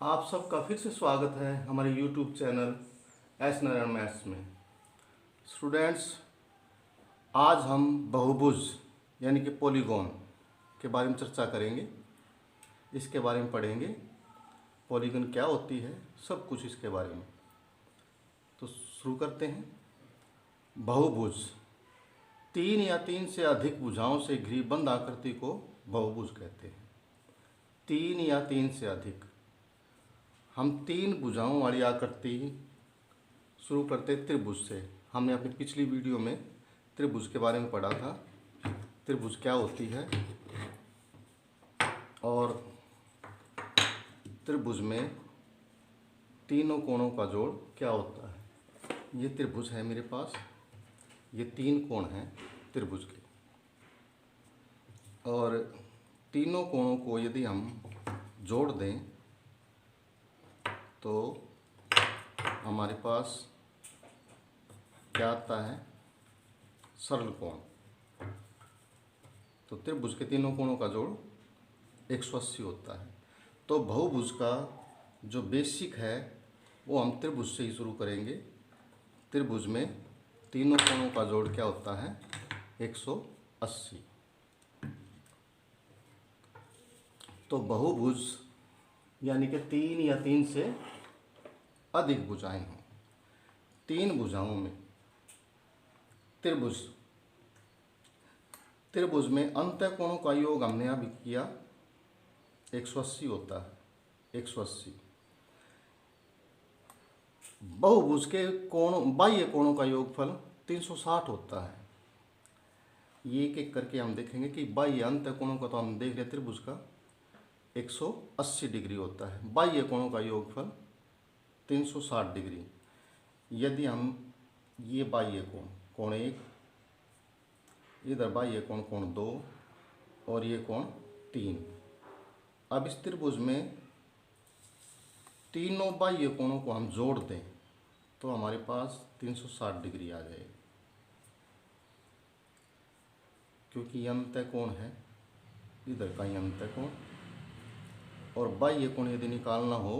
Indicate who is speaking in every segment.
Speaker 1: आप सबका फिर से स्वागत है हमारे YouTube channel S Narayan maths में। स्टूडेंट्स, आज हम बहुभुज यानी कि पॉलीगॉन के बारे में चर्चा करेंगे। इसके बारे में पढ़ेंगे, पॉलीगॉन क्या होती है, सब कुछ इसके बारे में। तो शुरू करते हैं। बहुभुज, तीन या तीन से अधिक भुजाओं से घिरी बंद आकृति को बहुभुज कहते हैं। तीन या तीन से अधिक, हम तीन भुजाओं वाली आकृति शुरू करते त्रिभुज से। हमने अपनी पिछली वीडियो में त्रिभुज के बारे में पढ़ा था, त्रिभुज क्या होती है और त्रिभुज में तीनों कोणों का जोड़ क्या होता है। ये त्रिभुज है मेरे पास, ये तीन कोण हैं त्रिभुज के, और तीनों कोणों को यदि हम जोड़ दें तो हमारे पास क्या आता है, सरल कोण। तो त्रिभुज के तीनों कोणों का जोड़ 180 होता है। तो बहुभुज का जो बेसिक है वो हम त्रिभुज से ही शुरू करेंगे। त्रिभुज में तीनों कोणों का जोड़ क्या होता है, 180। तो बहुभुज यानी कि तीन या तीन से अधिक भुजाएं हों। तीन भुजाओं में त्रिभुज, त्रिभुज में अंतःकोणों का योग हमने अभी किया 180 होता है, 180। बहुभुज के कोणों, बाह्य कोणों का योगफल 360 होता है। ये एक एक करके हम देखेंगे कि बाह्य अंतःकोणों का तो हम देख रहे, त्रिभुज का 180 डिग्री होता है, बाह्य कोणों का योगफल 360 डिग्री। यदि हम ये बाह्य कोण, कोण 1, इधर बाह्य कोण कोण 2 और ये कोण 3, अब इस त्रिभुज में तीनों बाह्य कोणों को हम जोड़ दें तो हमारे पास 360 डिग्री आ जाएगी, क्योंकि अंतःकोण है, इधर का ही अंतःकोण। और बाह्य कोण यदि निकालना हो,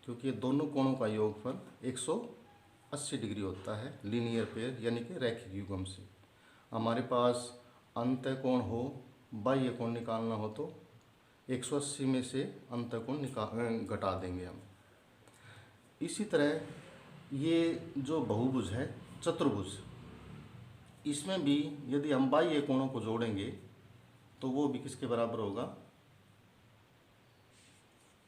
Speaker 1: क्योंकि ये दोनों कोणों का योगफल 180 डिग्री होता है लीनियर पेयर यानी कि रैखिक युग्म से। हमारे पास अंतःकोण हो, बाह्य कोण निकालना हो तो 180 में से अंतःकोण घटा देंगे हम। इसी तरह ये जो बहुभुज है चतुर्भुज, इसमें भी यदि हम बाह्य कोणों को जोड़ेंगे तो वो भी किसके बराबर होगा,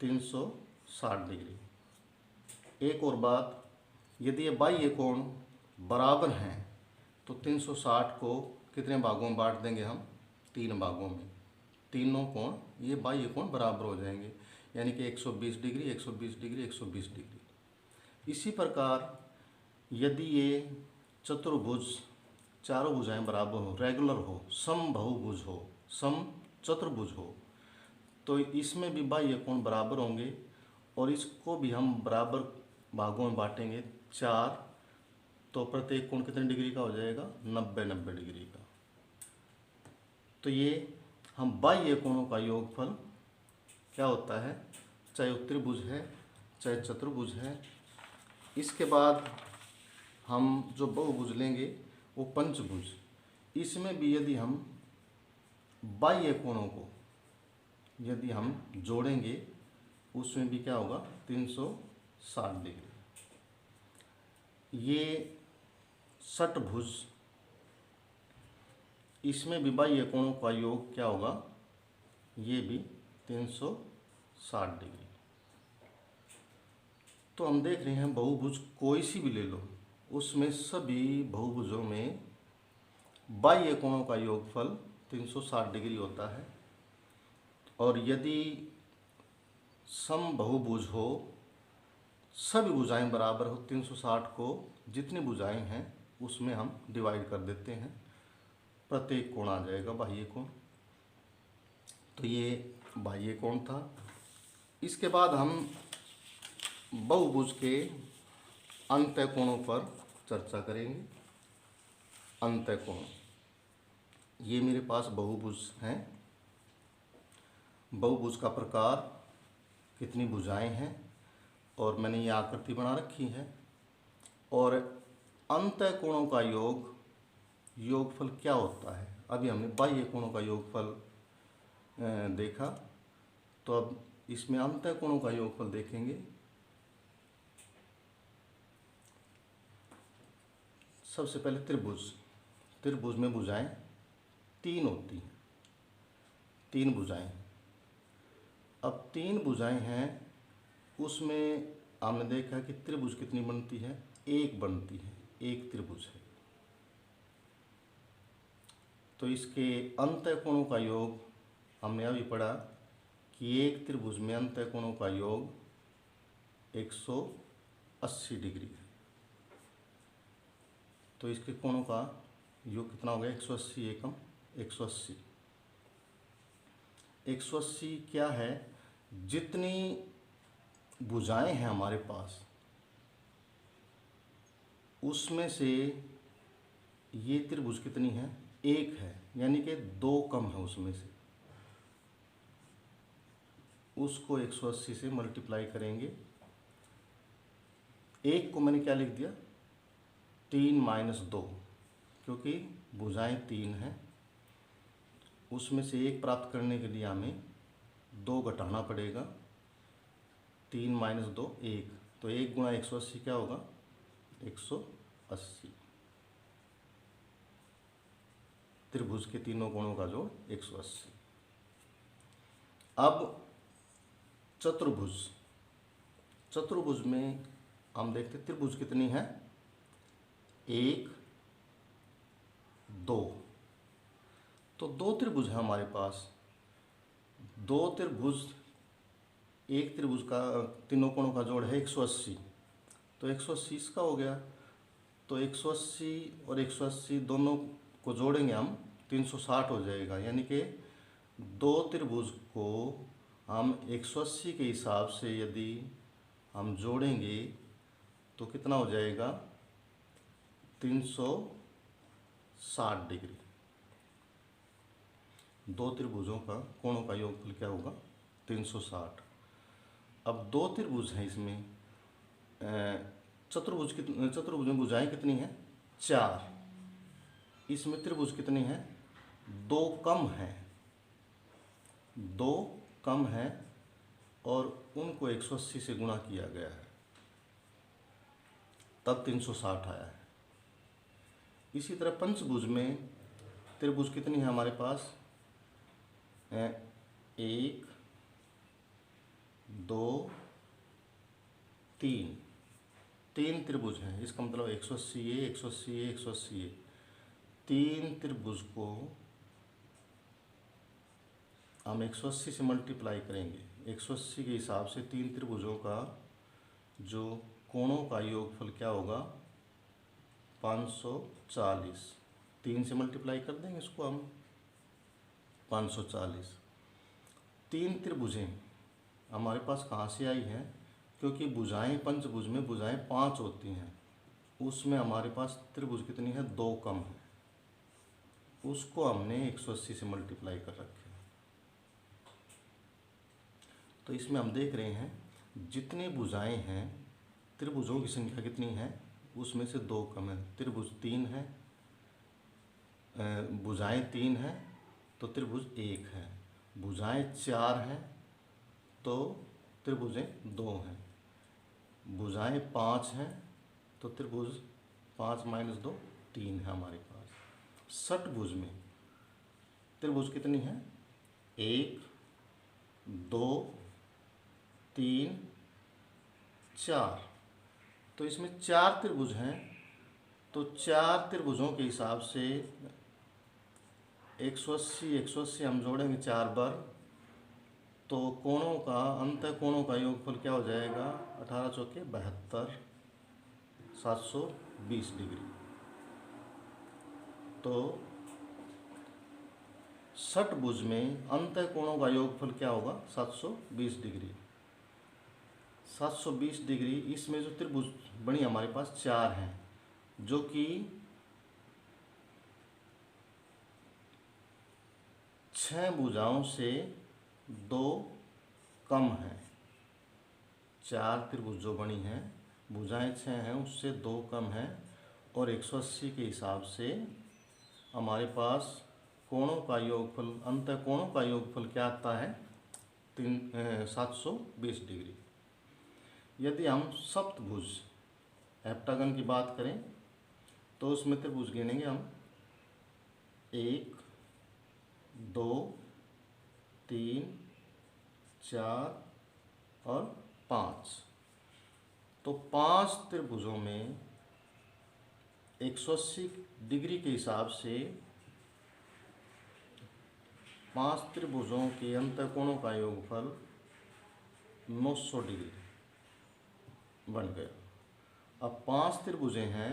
Speaker 1: 360 डिग्री। एक और बात, यदि ये बाह्य कोण बराबर हैं तो 360 को कितने भागों में बांट देंगे हम, 3 भागों में। तीनों कोण ये बाह्य कोण बराबर हो जाएंगे, यानी कि 120 डिग्री, 120 डिग्री, 120 डिग्री। इसी प्रकार यदि ये चतुर्भुज चारों भुजाएं बराबर हो, रेगुलर हो, सम बहुभुज हो, सम चतुर्भुज हो, तो इसमें भी बाह्य कोण बराबर होंगे और इसको भी हम बराबर भागों में बांटेंगे 4, तो प्रत्येक कोण कितने डिग्री का हो जाएगा, 90 डिग्री का। तो ये हम बाह्य कोणों का योगफल क्या होता है, चाहे वो त्रिभुज है चाहे चतुर्भुज है। इसके बाद हम जो बहुभुज लेंगे वो पंचभुज। इसमें भी यदि हम बाह्य कोणों को यदि हम जोड़ेंगे उसमें भी क्या होगा, 360 डिग्री। ये षटभुज, इसमें भी बाह्य कोणों का योग क्या होगा, ये भी 360 डिग्री। तो हम देख रहे हैं बहुभुज कोई सी भी ले लो, उसमें सभी बहुभुजों में बाह्य कोणों का योगफल 360 डिग्री होता है। और यदि सम बहुभुज हो, सभी भुजाएं बराबर हो, 360 को जितनी भुजाएं हैं उसमें हम डिवाइड कर देते हैं, प्रत्येक कोण आ जाएगा बाह्य कोण। तो ये बाह्य कोण था। इसके बाद हम बहुभुज के अंतःकोणों पर चर्चा करेंगे। अंतःकोण, ये मेरे पास बहुभुज हैं। बहुभुज का प्रकार, कितनी भुजाएं हैं, और मैंने ये आकृति बना रखी है। और अंतः कोणों का योगफल क्या होता है? अभी हमने बाह्य कोणों का योगफल देखा, तो अब इसमें अंतः कोणों का योगफल देखेंगे। सबसे पहले त्रिभुज में भुजाएं 3 होती हैं, 3 भुजाएं। अब 3 भुजाएं हैं, उसमें हमने देखा कि त्रिभुज कितनी बनती है? 1 बनती है, 1 त्रिभुज है। तो इसके अंतः कोणों का योग हमने अभी पढ़ा कि एक त्रिभुज में अंतः कोणों का योग 180 डिग्री है। तो इसके कोणों का योग कितना हो गया? 180 एकम 180। 180 क्या है? जितनी भुजाएं हैं हमारे पास, उसमें से ये त्रिभुज कितनी है? 1 है, यानी कि 2 कम है उसमें से। उसको 180 से मल्टीप्लाई करेंगे। 1 को मैंने क्या लिख दिया? 3 माइनस 2, क्योंकि भुजाएं 3 हैं, उसमें से 1 प्राप्त करने के लिए हमें 2 घटाना पड़ेगा। 3 माइनस 2 1, तो 1 गुणा 180 क्या होगा? 180। त्रिभुज के तीनों कोणों का जोड़ 180। अब चतुर्भुज में हम देखते त्रिभुज कितनी है? 1 2। तो 2 त्रिभुज है हमारे पास। 2 त्रिभुज, एक त्रिभुज का तीनों कोणों का जोड़ है 180, तो 180 इसका हो गया। तो 180 और 180 दोनों को जोड़ेंगे हम, 360 हो जाएगा। यानी कि 2 त्रिभुज को हम 180 के हिसाब से यदि हम जोड़ेंगे तो कितना हो जाएगा? 360 डिग्री। 2 त्रिभुजों का कोणों का योगफल क्या होगा? 360। अब 2 त्रिभुज हैं इसमें, चतुर्भुज में भुजाएं कितनी हैं? 4। इसमें त्रिभुज कितनी हैं? 2 कम हैं, 2 कम हैं, और उनको 180 से गुणा किया गया है, तब 360 आया है। इसी तरह पंचभुज में त्रिभुज कितनी है हमारे पास? 1 2 3, 3 त्रिभुज हैं। इसका मतलब 180 ये, 180 ये, 180 ये। 3 त्रिभुज को हम 180 से मल्टीप्लाई करेंगे। 180 के हिसाब से 3 त्रिभुजों का जो कोणों का योगफल क्या होगा? 540। 3 से मल्टीप्लाई कर देंगे इसको हम, 540। 3 त्रिभुजें हमारे पास कहाँ से आई हैं? क्योंकि भुजाएं पंचभुज में भुजाएं 5 होती हैं, उसमें हमारे पास त्रिभुज कितनी है? 2 कम है, उसको हमने 180 से मल्टीप्लाई कर रखे। तो इसमें हम देख रहे हैं जितनी भुजाएं हैं, त्रिभुजों की संख्या कितनी है? उसमें से 2 कम है। त्रिभुज 3 है, भुजाएं 3 हैं तो त्रिभुज 1 है। भुजाएं 4 हैं तो त्रिभुजें 2 हैं। भुजाएं 5 हैं तो त्रिभुज 5 माइनस 2 3 है हमारे पास। षटभुज में त्रिभुज कितनी है? 1 2 3 4। तो इसमें 4 त्रिभुज हैं, तो 4 त्रिभुजों के हिसाब से 180 180 हम जोड़ेंगे 4 बार, तो कोणों का अंतः कोणों का योगफल क्या हो जाएगा? 18 चौके 72, 720 डिग्री। तो षटभुज में अंतः कोणों का योगफल क्या होगा? 720 डिग्री। 720 डिग्री। इसमें जो त्रिभुज बनी हमारे पास 4 हैं, जो कि 6 भुजाओं से 2 कम है। 4 त्रिभुज जो बनी हैं, भुजाएं 6 हैं, उससे 2 कम हैं, और 180 के हिसाब से हमारे पास कोणों का योगफल, अंतः कोणों का योगफल क्या आता है? 720 डिग्री। यदि हम सप्तभुज हेप्टागन की बात करें तो उसमें त्रिभुज गिनेंगे हम 1, 2, 3, 4 और 5। तो 5 त्रिभुजों में 180 डिग्री के हिसाब से 5 त्रिभुजों के अंतःकोणों का योगफल 900 डिग्री बन गया। अब 5 त्रिभुजें हैं,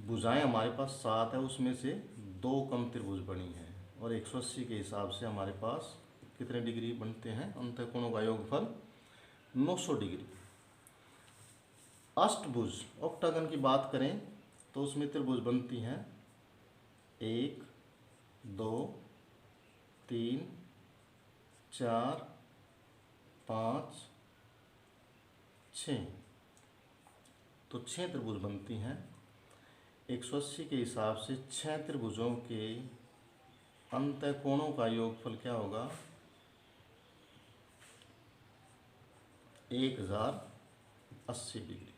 Speaker 1: भुजाएं हमारे पास 7 है, उसमें से 2 कम त्रिभुज बनी हैं, और 180 के हिसाब से हमारे पास कितने डिग्री बनते हैं? अंतःकोणों का योगफल 900 डिग्री। अष्टभुज ऑक्टागन की बात करें तो उसमें त्रिभुज बनती हैं 1, 2, 3, 4, 5, 6। तो 6 त्रिभुज बनती हैं। 180 के हिसाब से 6 त्रिभुजों के अंतःकोणों का योगफल क्या होगा? 1080 डिग्री।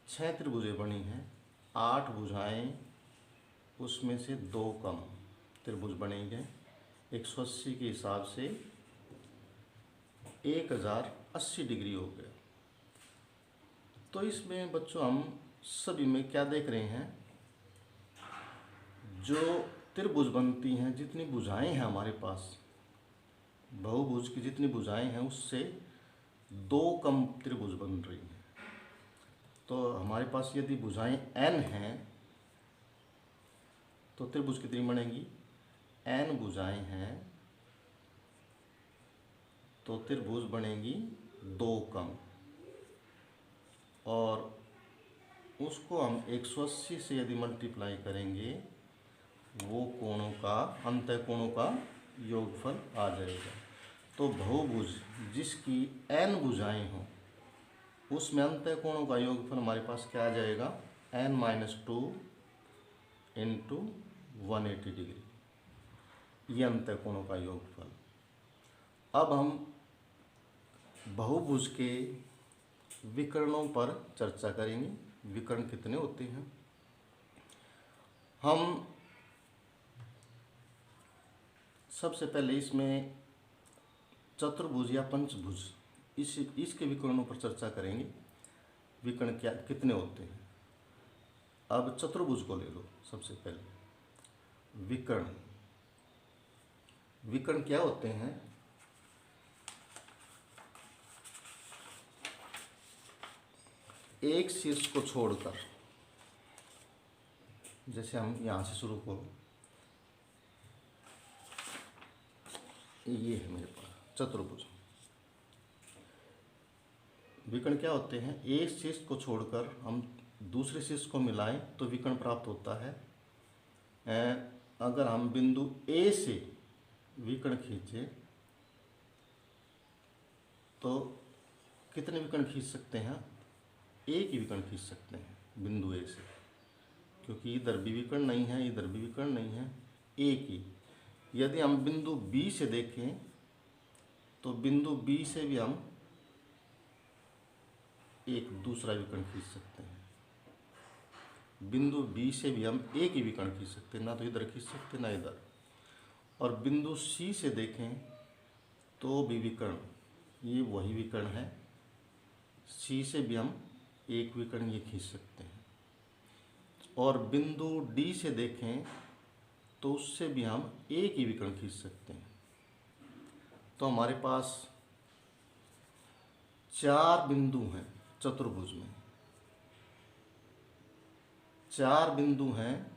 Speaker 1: 6 त्रिभुजें बनी हैं, 8 भुजाएं, उसमें से 2 कम त्रिभुज बनेंगे। 180 के हिसाब से 1080 डिग्री हो गया। तो इसमें बच्चों हम सभी में क्या देख रहे हैं? जो त्रिभुज बनती हैं, जितनी भुजाएं हैं हमारे पास, बहुभुज की जितनी भुजाएं हैं उससे 2 कम त्रिभुज बन रही हैं। तो हमारे पास यदि भुजाएं n हैं तो त्रिभुज कितनी बनेगी? n भुजाएं हैं तो त्रिभुज बनेगी 2 कम, और उसको हम 180 से यदि मल्टीप्लाई करेंगे, वो कोणों का, अंतःकोणों का योगफल आ जाएगा। तो बहुभुज जिसकी n भुजाएं हों, उसमें अंतःकोणों का योगफल हमारे पास क्या आ जाएगा? n-2 इंटू 180 डिग्री, ये अंतःकोणों का योगफल। अब हम बहुभुज के विकर्णों पर चर्चा करेंगे। विकर्ण कितने होते हैं? हम सबसे पहले इसमें चतुर्भुज या पंचभुज, इसके विकर्णों पर चर्चा करेंगे। विकर्ण क्या कितने होते हैं? अब चतुर्भुज को ले लो सबसे पहले। विकर्ण क्या होते हैं? एक शीर्ष को छोड़कर, जैसे हम यहाँ से शुरू करो, ये है मेरे पास चतुर्भुज। विकर्ण क्या होते हैं? एक शीर्ष को छोड़कर हम दूसरे शीर्ष को मिलाएं तो विकर्ण प्राप्त होता है। अगर हम बिंदु A से विकर्ण खींचे तो कितने विकर्ण खींच सकते हैं? एक ही विकर्ण खींच सकते हैं बिंदु A से, क्योंकि इधर भी विकर्ण नहीं है, इधर भी विकर्ण नहीं है, एक ही। यदि हम बिंदु B से देखें तो बिंदु B से भी हम एक दूसरा विकर्ण खींच सकते हैं। बिंदु B से भी हम एक ही विकर्ण खींच सकते हैं, ना तो इधर खींच सकते ना इधर। और बिंदु C से देखें तो भी विकर्ण, ये वही विकर्ण है। C से भी हम एक विकर्ण ये खींच सकते हैं। और बिंदु D से देखें तो उससे भी हम एक ही विकर्ण खींच सकते हैं। तो हमारे पास 4 बिंदु हैं चतुर्भुज में, 4 बिंदु हैं,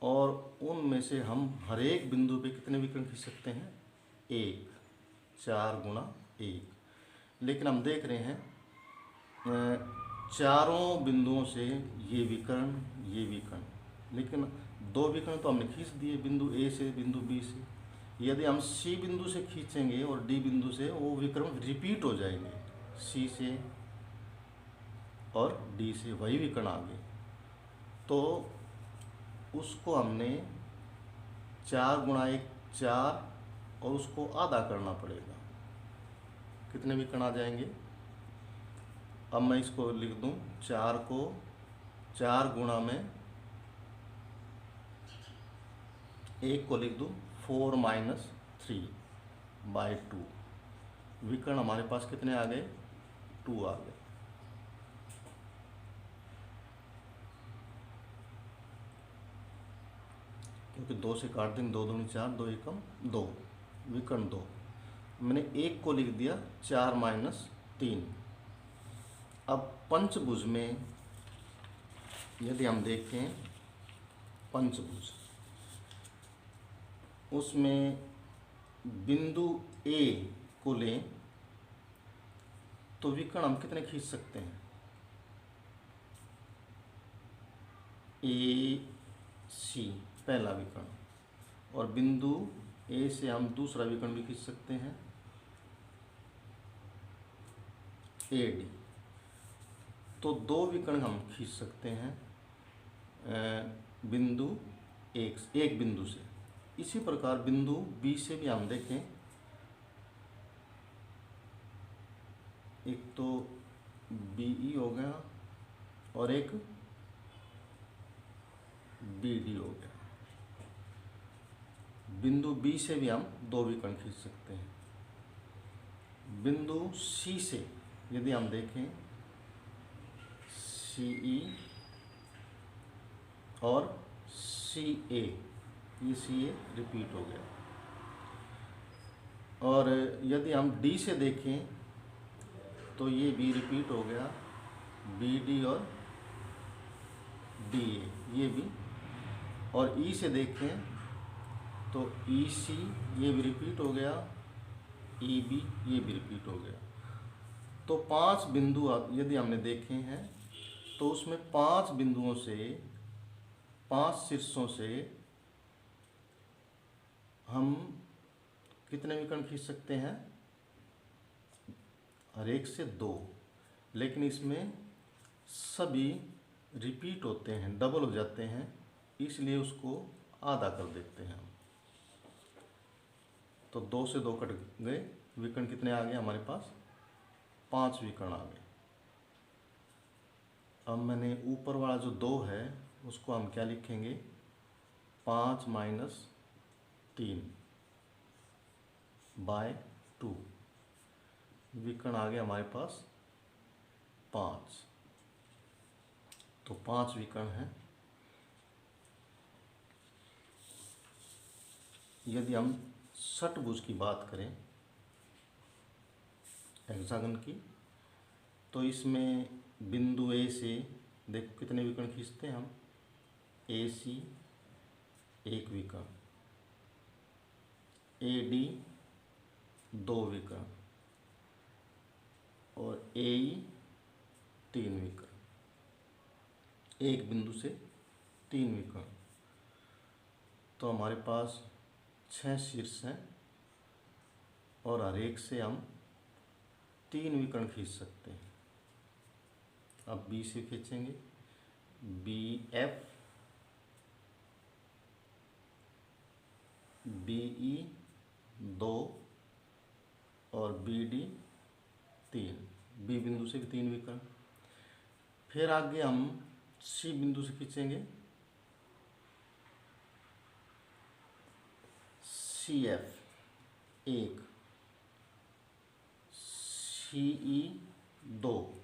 Speaker 1: और उनमें से हम हर एक बिंदु पे कितने विकर्ण खींच सकते हैं? 1, 4 गुणा 1। लेकिन हम देख रहे हैं चारों बिंदुओं से ये विकर्ण, लेकिन 2 विकर्ण तो हमने खींच दिए बिंदु A से बिंदु B से, यदि हम सी बिंदु से खींचेंगे और डी बिंदु से, वो विकर्ण रिपीट हो जाएंगे, सी से और डी से वही विकर्ण आ गए। तो उसको हमने 4 गुणा 1 4 और उसको आधा करना पड़ेगा। कितने विकर्ण आ जाएंगे? अब मैं इसको लिख दूं, 4 को 4 गुणा में 1 को लिख दूं 4 माइनस 3/2। विकर्ण हमारे पास कितने आ गए? 2 आ गए। क्योंकि 2 से काट देंगे, 2 दूनी 4, 2 एकम 2, विकर्ण 2। मैंने 1 को लिख दिया 4 माइनस 3। अब पंचभुज में यदि हम देखें, पंचभुज, उसमें बिंदु ए को लें तो विकर्ण हम कितने खींच सकते हैं? ए सी पहला विकर्ण, और बिंदु ए से हम दूसरा विकर्ण भी खींच सकते हैं, ए डी। तो 2 विकर्ण हम खींच सकते हैं बिंदु एक बिंदु से। इसी प्रकार बिंदु बी से भी हम देखें, एक तो बी ई हो गया और एक बी डी हो गया। बिंदु बी से भी हम 2 विकर्ण खींच सकते हैं। बिंदु सी से यदि हम देखें, सी ई और सी ए, ये सी ए रिपीट हो गया। और यदि हम डी से देखें तो ये बी रिपीट हो गया, बी डी और डी ए ये भी। और ई से देखें तो ई सी ये भी रिपीट हो गया, ई बी ये भी रिपीट हो गया। तो 5 बिंदु यदि हमने देखे हैं तो उसमें 5 बिंदुओं से, 5 शीर्षों से हम कितने विकर्ण खींच सकते हैं? हर एक से 2, लेकिन इसमें सभी रिपीट होते हैं, डबल हो जाते हैं, इसलिए उसको आधा कर देते हैं। तो 2 से 2 कट गए, विकर्ण कितने आ गए हमारे पास? 5 विकर्ण आ गए। अब मैंने ऊपर वाला जो 2 है उसको हम क्या लिखेंगे? 5 माइनस 3/2। विकर्ण आ गए हमारे पास 5। तो 5 विकर्ण हैं। यदि हम षटभुज की बात करें, हेक्सागन की, तो इसमें बिंदु ए से देखो कितने विकर्ण खींचते हैं हम? ए सी 1 विकर्ण, ए डी 2 विकर्ण और ए ई 3 विकर्ण। एक बिंदु से 3 विकर्ण। तो हमारे पास 6 शीर्ष हैं और हर एक से हम 3 विकर्ण खींच सकते हैं। अब बी से खींचेंगे, बी एफ, बी ई 2 और बी डी 3। बी बिंदु से 3 विकर्ण। फिर आगे हम सी बिंदु से खींचेंगे, सी एफ 1, सी ई 2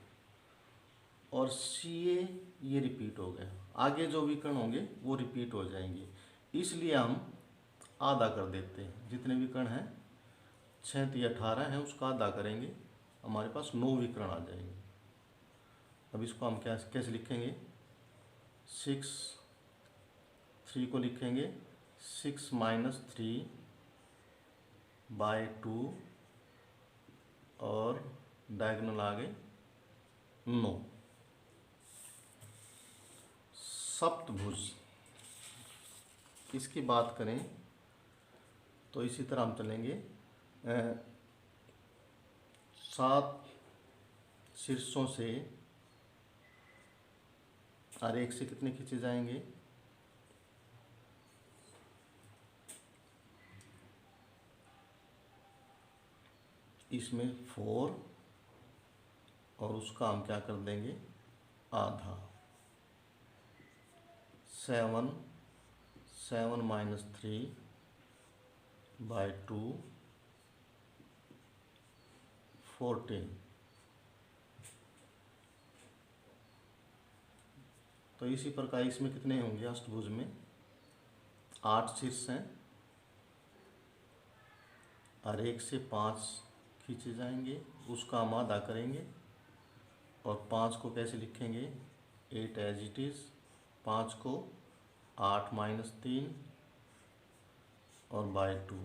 Speaker 1: और सी ए ये रिपीट हो गया। आगे जो विकर्ण होंगे वो रिपीट हो जाएंगे, इसलिए हम आधा कर देते हैं। जितने विकर्ण हैं 6 × 18 हैं, उसका आधा करेंगे, हमारे पास 9 विकर्ण आ जाएंगे। अब इसको हम कैसे लिखेंगे? 6, 3 को लिखेंगे 6 माइनस 3/2 और डायगोनल आ गए 9। सप्तभुज, इसकी बात करें तो इसी तरह हम चलेंगे 7 शीर्षों से आरेख से कितने खींचे जाएंगे, इसमें 4 और उसका हम क्या कर देंगे आधा, 7 -3 by 2 14। तो इसी प्रकार इसमें कितने होंगे अष्टभुज में 8 शीर्ष हैं, आरेख से 5 खींचे जाएंगे, उसका हम आधा करेंगे और 5 को कैसे लिखेंगे 8 एज इट इज़, 5 को 8 - 3 और बाय 2।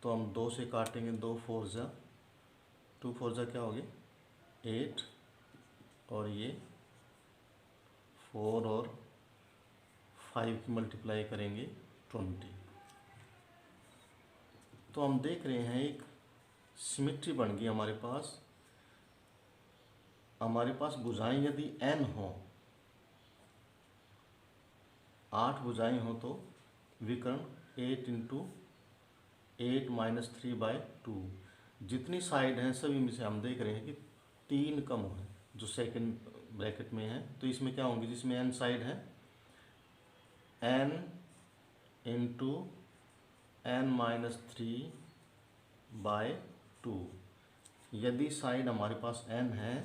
Speaker 1: तो हम 2 से काटेंगे, 2 4 जा 2 4 जा क्या हो गया 8 और ये 4 और 5 की मल्टीप्लाई करेंगे 20। तो हम देख रहे हैं एक सिमेट्री बन गई हमारे पास। हमारे पास भुजाएं यदि n हो, 8 भुजाएं हो तो विकर्ण 8 × 8 - 3 by 2। जितनी साइड हैं सभी में से हम देख रहे हैं कि 3 कम है जो सेकंड ब्रैकेट में है। तो इसमें क्या होंगे, जिसमें n साइड है n × n - 3 by 2। यदि साइड हमारे पास n है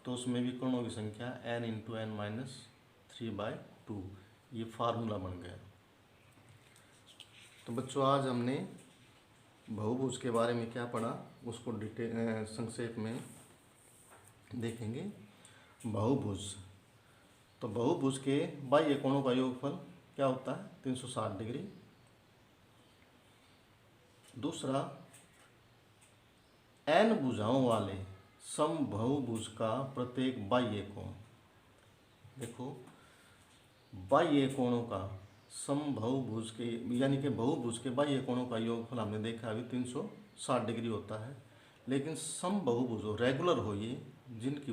Speaker 1: तो उसमें विकर्णों की संख्या n × n - 3 by 2। ये फार्मूला बन गया। तो बच्चों आज हमने बहुभुज के बारे में क्या पढ़ा उसको डिटेल संक्षेप में देखेंगे। बहुभुज, तो बहुभुज के बाह्य कोणों का योगफल क्या होता है 360 डिग्री। दूसरा, n भुजाओं वाले समबाहुभुज का प्रत्येक बाह्य कोण, देखो बाह्य कोणों का समबाहुभुज के यानी कि बहुभुज के बाह्य कोणों का योगफल हमने देखा अभी 360 डिग्री होता है। लेकिन समबाहुभुज हो, रेगुलर हो, ये जिसकी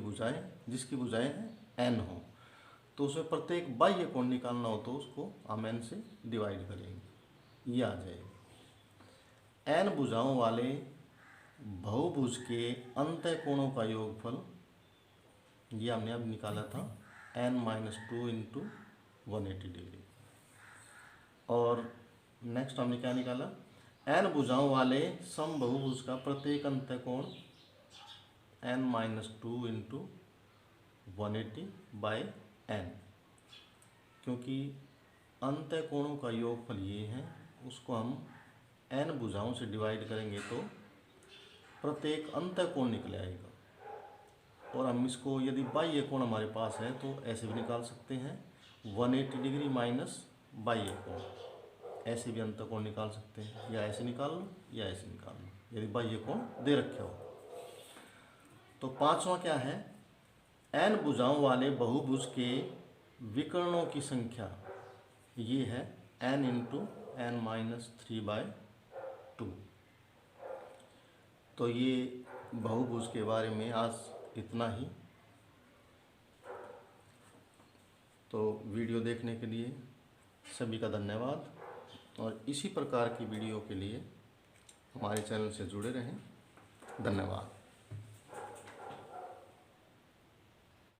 Speaker 1: भुजाएं n हो, तो उसमें प्रत्येक बाह्य कोण निकालना हो तो उसको हम n से डिवाइड करेंगे, ये आ जाएगा। n भुजाओं वाले बहुभुज के अंतः कोणों का योगफल ये हमने अब निकाला था n - 2 × 180 डिग्री। और नेक्स्ट हमने क्या निकाला, n भुजाओं वाले समबाहुभुज का प्रत्येक अंतः कोण n - 2 × 180 by n। क्योंकि अंतः कोणों का योगफल ये है, उसको हम n भुजाओं से डिवाइड करेंगे तो प्रत्येक अंतः कोण निकल आएगा। और हम इसको यदि बाह्य कोण हमारे पास है तो ऐसे भी निकाल सकते हैं 180 डिग्री माइनस बाह्य कोण, ऐसे भी अंतः कोण निकाल सकते हैं, या ऐसे निकाल लो या ऐसे निकाल लो यदि बाह्य कोण दे रखे हो। तो पांचवा क्या है, n भुजाओं वाले बहुभुज के विकर्णों की संख्या ये है n × n - 3 by 2। तो ये बहुभुज के बारे में आज इतना ही। तो वीडियो देखने के लिए सभी का धन्यवाद, और इसी प्रकार की वीडियो के लिए हमारे चैनल से जुड़े रहें। धन्यवाद।